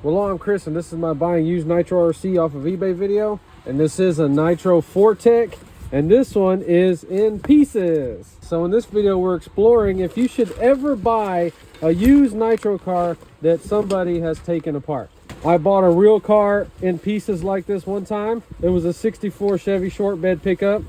Well, I'm Chris, and this is my buying used Nitro RC off of eBay video. And this is a Nitro 4Tech, and this one is in pieces. So in this video, we're exploring if you should ever buy a used Nitro car that somebody has taken apart. I bought a real car in pieces like this one time. It was a 64 Chevy short bed pickup,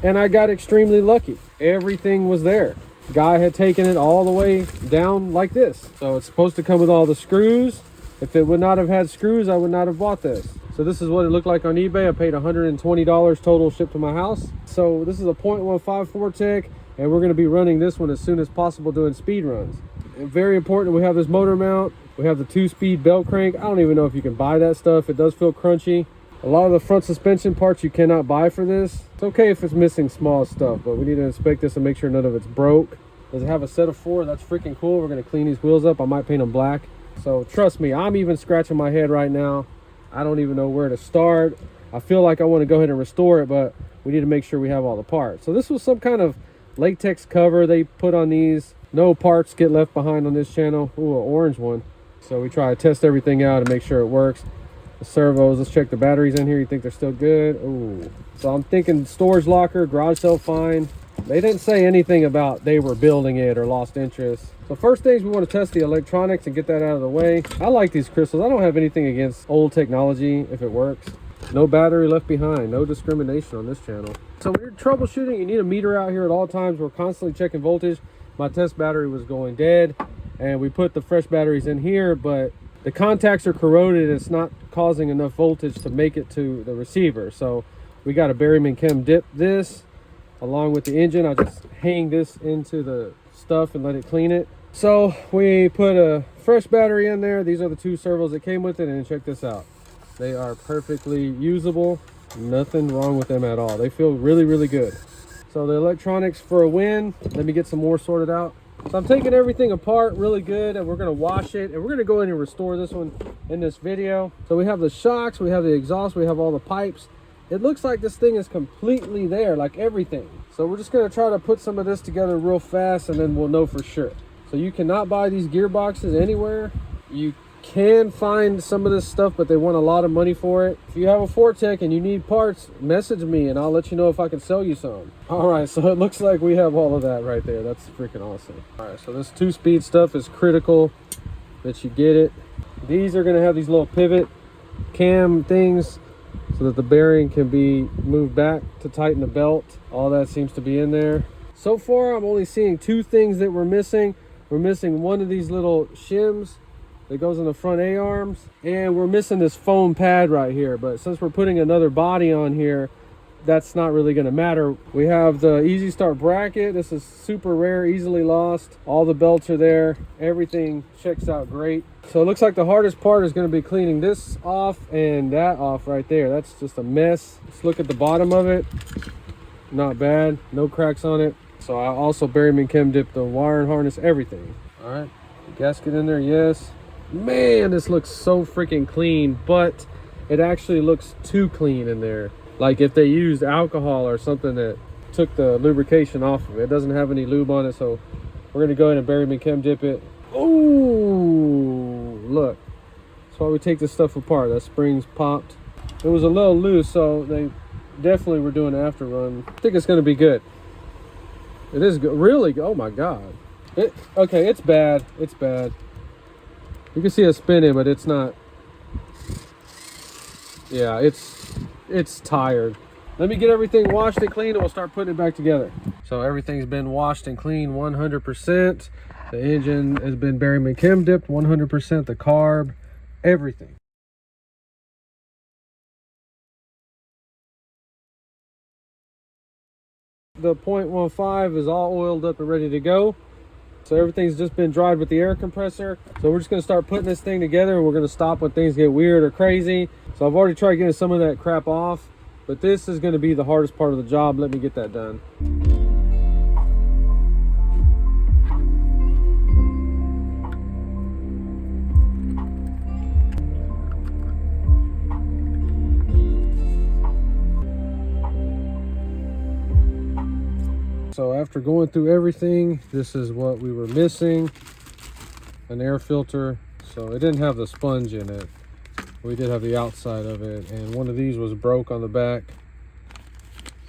and I got extremely lucky. Everything was there. Guy had taken it all the way down like this. So it's supposed to come with all the screws. If it would not have had screws, I would not have bought this. So this is what it looked like on eBay. I paid $120 total shipped to my house. So this is a 0.15 4Tech, and we're gonna be running this one as soon as possible doing speed runs. And very important, we have this motor mount. We have the 2-speed belt crank. I don't even know if you can buy that stuff. It does feel crunchy. A lot of the front suspension parts you cannot buy for this. It's okay if it's missing small stuff, but we need to inspect this and make sure none of it's broke. Does it have a set of 4? That's freaking cool. We're gonna clean these wheels up. I might paint them black. So trust me, I'm even scratching my head right now. I don't even know where to start. I feel like I want to go ahead and restore it, but we need to make sure we have all the parts. So this was some kind of latex cover they put on these. No parts get left behind on this channel. Ooh, an orange one. So we try to test everything out and make sure it works. The servos, let's check the batteries in here. You think they're still good? Ooh. So I'm thinking storage locker, garage sale fine. They didn't say anything about they were building it or lost interest. So first things, we want to test the electronics and get that out of the way. I like these crystals. I don't have anything against old technology if it works. No battery left behind. No discrimination on this channel. So when you're troubleshooting, you need a meter out here at all times. We're constantly checking voltage. My test battery was going dead, and we put the fresh batteries in here, but the contacts are corroded. It's not causing enough voltage to make it to the receiver. So we got to Berryman Chem dip this along with the engine. I just hang this into the stuff and let it clean it. So we put a fresh battery in there. These are the 2 servos that came with it, and check this out. They are perfectly usable. Nothing wrong with them at all. They feel really, really good. So the electronics for a win. Let me get some more sorted out. So I'm taking everything apart really good, and we're gonna wash it, and we're gonna go in and restore this one in this video. So we have the shocks, we have the exhaust, we have all the pipes. It looks like this thing is completely there, like everything. So we're just gonna try to put some of this together real fast, and then we'll know for sure. So you cannot buy these gearboxes anywhere. You can find some of this stuff, but they want a lot of money for it. If you have a 4Tech and you need parts, message me and I'll let you know if I can sell you some. All right, so it looks like we have all of that right there. That's freaking awesome. All right, so this 2-speed stuff is critical that you get it. These are gonna have these little pivot cam things so that the bearing can be moved back to tighten the belt. All that seems to be in there. So far, I'm only seeing 2 things that we're missing. We're missing one of these little shims that goes in the front A-arms, and we're missing this foam pad right here. But since we're putting another body on here, that's not really gonna matter. We have the Easy Start bracket. This is super rare, easily lost. All the belts are there. Everything checks out great. So it looks like the hardest part is gonna be cleaning this off and that off right there. That's just a mess. Let's look at the bottom of it. Not bad, no cracks on it. So I also Berryman Chem dipped the wire and harness, everything. All right, gasket in there, yes. Man, this looks so freaking clean, but it actually looks too clean in there. Like if they used alcohol or something that took the lubrication off of it. It doesn't have any lube on it, so we're gonna go ahead and Berryman Chem dip it. Oh, look. That's why we take this stuff apart. That spring's popped. It was a little loose, so they definitely were doing an after run. I think it's gonna be good. It is good, really good. Oh my God. Okay, it's bad, it's bad. You can see it spinning, but it's not. Yeah, it's tired. Let me get everything washed and cleaned, and we'll start putting it back together. So everything's been washed and cleaned 100%. The engine has been Berryman Chem dipped 100%, the carb, everything. The 0.15 is all oiled up and ready to go. So everything's just been dried with the air compressor. So we're just gonna start putting this thing together, and we're gonna stop when things get weird or crazy. So I've already tried getting some of that crap off, but this is gonna be the hardest part of the job. Let me get that done. So after going through everything, this is what we were missing. An air filter. So it didn't have the sponge in it. We did have the outside of it, and one of these was broke on the back.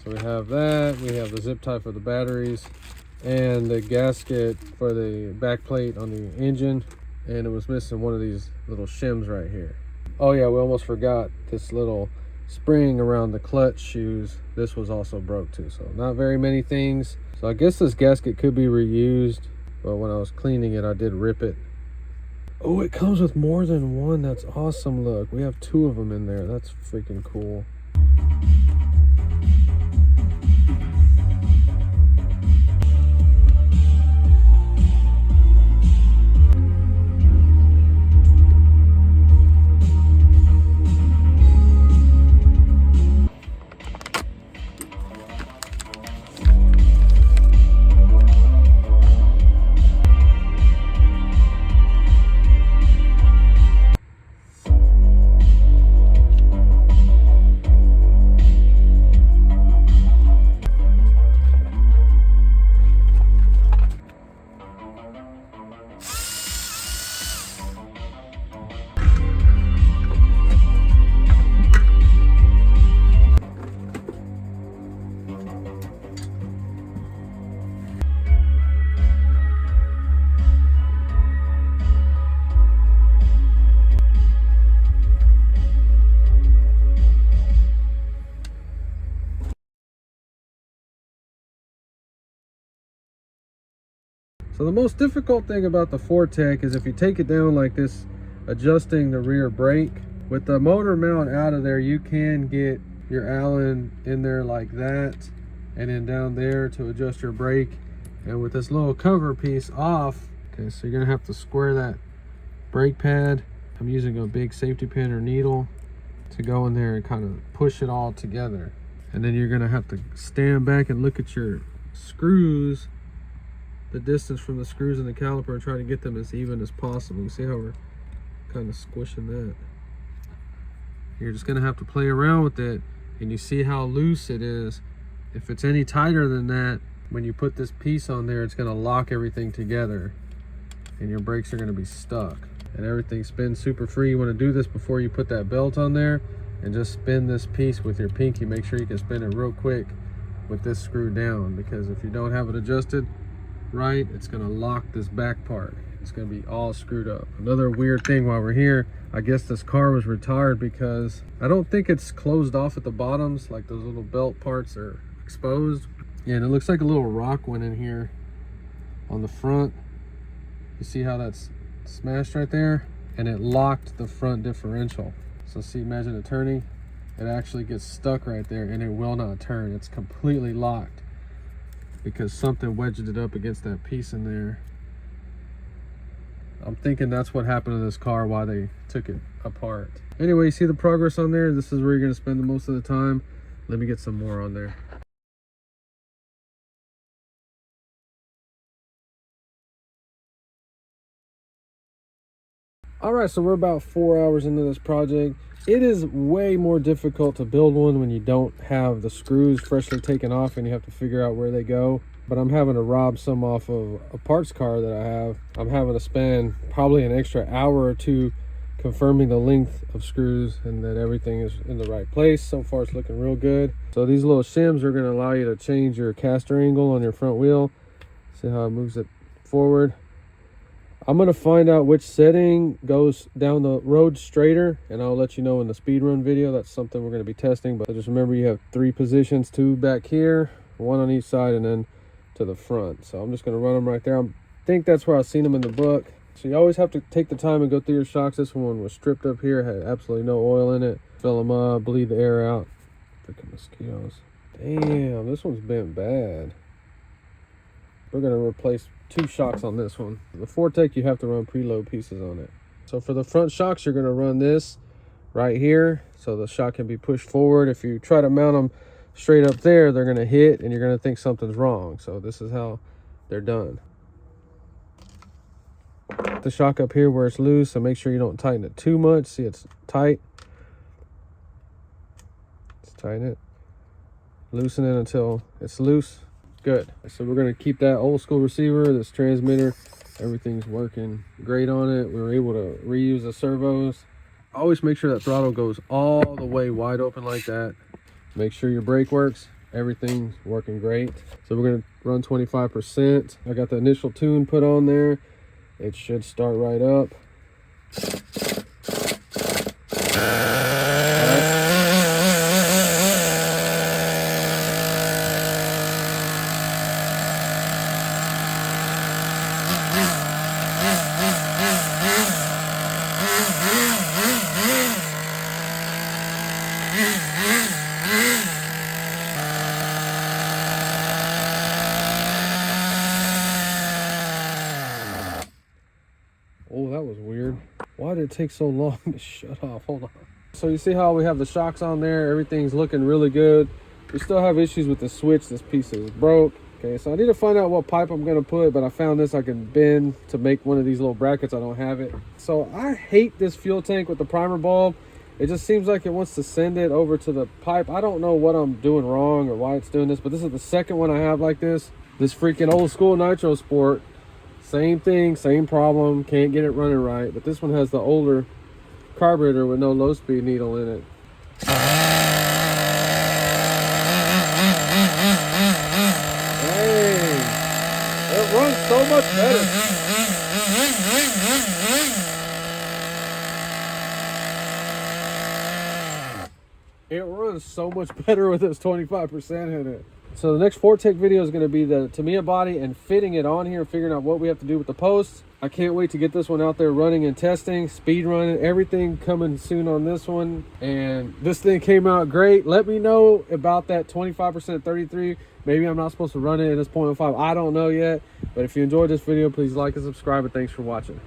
So we have that. We have the zip tie for the batteries and the gasket for the back plate on the engine, and it was missing one of these little shims right here. Oh yeah, we almost forgot this little spring around the clutch shoes. This was also broke too. So not very many things. So I guess this gasket could be reused, but when I was cleaning it, I did rip it. Oh, it comes with more than one. That's awesome. Look, we have 2 of them in there. That's freaking cool. So the most difficult thing about the Fortec is if you take it down like this, adjusting the rear brake. With the motor mount out of there, you can get your Allen in there like that, and then down there to adjust your brake. And with this little cover piece off, okay, so you're gonna have to square that brake pad. I'm using a big safety pin or needle to go in there and kind of push it all together. And then you're gonna have to stand back and look at your screws, the distance from the screws and the caliper, and try to get them as even as possible. You see how we're kind of squishing that? You're just gonna have to play around with it, and you see how loose it is. If it's any tighter than that, when you put this piece on there, it's gonna lock everything together and your brakes are gonna be stuck. And everything spins super free. You wanna do this before you put that belt on there, and just spin this piece with your pinky. Make sure you can spin it real quick with this screw down, because if you don't have it adjusted right, it's gonna lock this back part. It's gonna be all screwed up. Another weird thing while we're here, I guess this car was retired because I don't think it's closed off at the bottoms, like those little belt parts are exposed. Yeah, and it looks like a little rock went in here on the front. You see how that's smashed right there? And it locked the front differential. So see, imagine it turning, it actually gets stuck right there and it will not turn. It's completely locked because something wedged it up against that piece in there. I'm thinking that's what happened to this car, why they took it apart. Anyway, you see the progress on there? This is where you're gonna spend the most of the time. Let me get some more on there. All right, so we're about 4 hours into this project. It is way more difficult to build one when you don't have the screws freshly taken off and you have to figure out where they go. But I'm having to rob some off of a parts car that I have. I'm having to spend probably an extra hour or two confirming the length of screws and that everything is in the right place. So far it's looking real good. So these little shims are gonna allow you to change your caster angle on your front wheel. See how it moves it forward. I'm gonna find out which setting goes down the road straighter, and I'll let you know in the speed run video. That's something we're gonna be testing. But just remember, you have 3 positions, 2 back here, 1 on each side, and then to the front. So I'm just gonna run them right there. I think that's where I've seen them in the book. So you always have to take the time and go through your shocks. This one was stripped up here, had absolutely no oil in it. Fill them up, bleed the air out. Freaking mosquitoes. Damn, this one's bent bad. We're gonna replace 2 shocks on this one. The Fortec, you have to run preload pieces on it. So for the front shocks, you're gonna run this right here so the shock can be pushed forward. If you try to mount them straight up there, they're gonna hit and you're gonna think something's wrong. So this is how they're done. Put the shock up here where it's loose, so make sure you don't tighten it too much. See, it's tight. Just tighten it. Loosen it until it's loose. Good. So we're gonna keep that old school receiver, this transmitter, everything's working great on it. We were able to reuse the servos Always make sure that throttle goes all the way wide open like that. Make sure your brake works. Everything's working great. So we're gonna run 25%. I got the initial tune put on there. It should start right up. Oh, that was weird. Why did it take so long to shut off? Hold on. So you see how we have the shocks on there? Everything's looking really good. We still have issues with the switch. This piece is broke. Okay, so I need to find out what pipe I'm gonna put, but I found this I can bend to make one of these little brackets. I don't have it. So I hate this fuel tank with the primer bulb. It just seems like it wants to send it over to the pipe. I don't know what I'm doing wrong or why it's doing this, but this is the second one I have like this. This freaking old school Nitro Sport. Same thing, same problem, can't get it running right. But this one has the older carburetor with no low speed needle in it. Hey, it runs so much better. It runs so much better with this 25% in it. So the next Fortec video is going to be the Tamiya body and fitting it on here, figuring out what we have to do with the posts. I can't wait to get this one out there running and testing, speed running, everything coming soon on this one. And this thing came out great. Let me know about that 25% 33. Maybe I'm not supposed to run it in this 0.05. I don't know yet. But if you enjoyed this video, please like and subscribe, and thanks for watching.